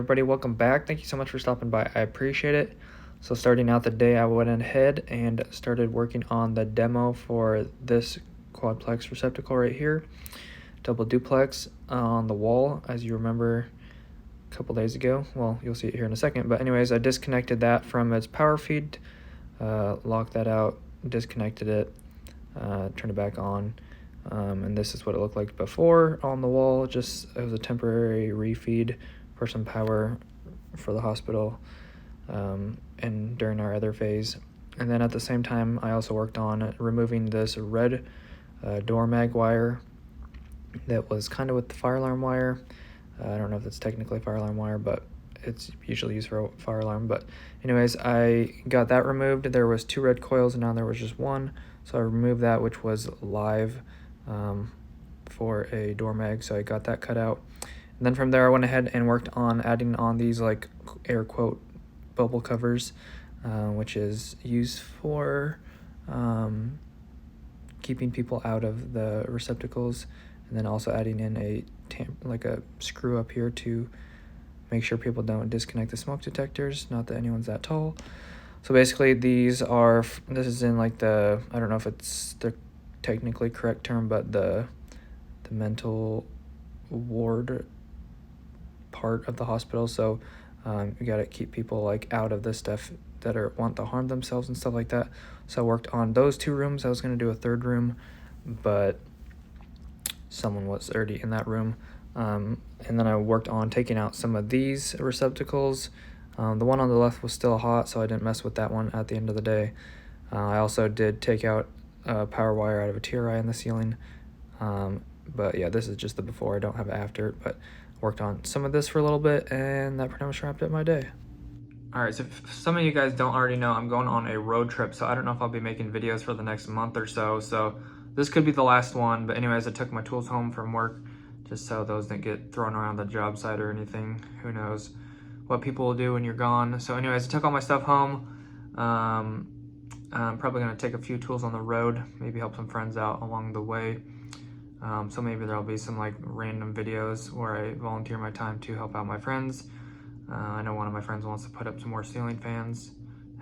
everybody, welcome back. Thank you so much for stopping by. I appreciate it. So starting out the day, I went ahead and started working on the demo for this quadplex receptacle right here, double duplex on the wall, as you remember a couple days ago. Well, you'll see it here in a second, but anyways, I disconnected that from its power feed, locked that out, disconnected it, turned it back on. And this is what it looked like before on the wall. Just it was a temporary refeed for some power for the hospital and during our other phase. And then at the same time, I also worked on removing this red door mag wire that was kind of with the fire alarm wire. I don't know if it's technically fire alarm wire, but it's usually used for fire alarm. But anyways, I got that removed. There was 2 red coils and now there was just 1. So I removed that, which was live for a door mag, so I got that cut out. And then from there I went ahead and worked on adding on these like air quote bubble covers, which is used for keeping people out of the receptacles, and then also adding in a screw up here to make sure people don't disconnect the smoke detectors, not that anyone's that tall. So basically this is in like the, I don't know if it's the technically correct term, but the mental ward part of the hospital. So you got to keep people like out of this stuff that want to harm themselves and stuff like that. So I worked on those 2 rooms. I was going to do a 3rd room, but someone was already in that room. And then I worked on taking out some of these receptacles. The one on the left was still hot, so I didn't mess with that one at the end of the day. I also did take out a power wire out of a TRI in the ceiling. But yeah, this is just the before. I don't have it after, but worked on some of this for a little bit, and that pretty much wrapped up my day. All right, so if some of you guys don't already know, I'm going on a road trip, so I don't know if I'll be making videos for the next month or so. So this could be the last one, but anyways, I took my tools home from work just so those didn't get thrown around the job site or anything. Who knows what people will do when you're gone. So anyways, I took all my stuff home. I'm probably going to take a few tools on the road, maybe help some friends out along the way. So maybe there'll be some like random videos where I volunteer my time to help out my friends. I know one of my friends wants to put up some more ceiling fans.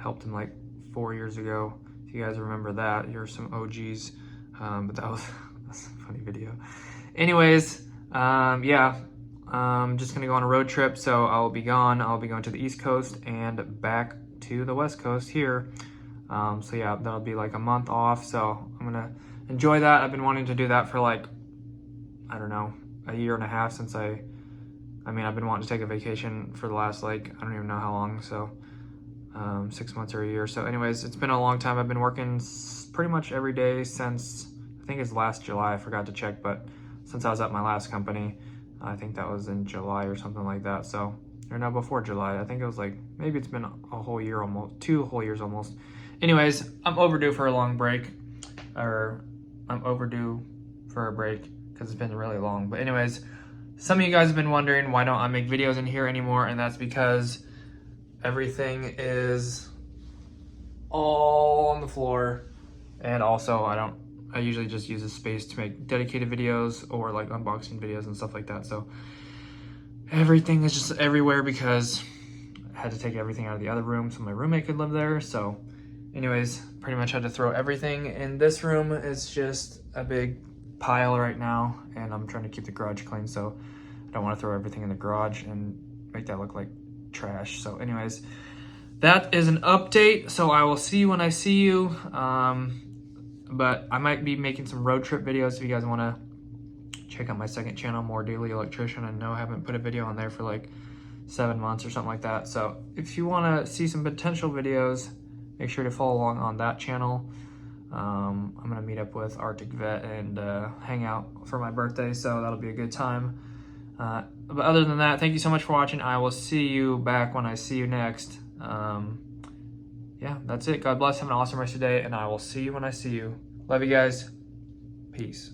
Helped him like 4 years ago. If you guys remember that, you're some OGs. But that's a funny video. Anyways, yeah, I'm just gonna go on a road trip, so I'll be gone. I'll be going to the East Coast and back to the West Coast here. So yeah, that'll be like a month off, so I'm gonna enjoy that. I've been wanting to do that for like, I don't know, a year and a half since I've been wanting to take a vacation for the last like, I don't even know how long, so 6 months or a year. So anyways, it's been a long time. I've been working pretty much every day since, I think it's last July, I forgot to check, but since I was at my last company, I think that was in July or something like that. So, or no, before July, I think it was like, maybe it's been a whole year almost, 2 whole years almost. Anyways, I'm overdue for a long break, or I'm overdue for a break because it's been really long. But anyways, some of you guys have been wondering why don't I make videos in here anymore, and that's because everything is all on the floor, and also I usually just use this space to make dedicated videos or like unboxing videos and stuff like that. So everything is just everywhere because I had to take everything out of the other room so my roommate could live there. So anyways, pretty much had to throw everything in this room. It's just a big pile right now, and I'm trying to keep the garage clean, so I don't want to throw everything in the garage and make that look like trash. So anyways, that is an update. So I will see you when I see you. But I might be making some road trip videos if you guys want to check out my second channel, More Daily Electrician. I know I haven't put a video on there for like 7 months or something like that. So if you want to see some potential videos, make sure to follow along on that channel. I'm going to meet up with Arctic Vet and hang out for my birthday, so that'll be a good time. But other than that, thank you so much for watching. I will see you back when I see you next. Yeah, that's it. God bless. Have an awesome rest of your day, and I will see you when I see you. Love you guys. Peace.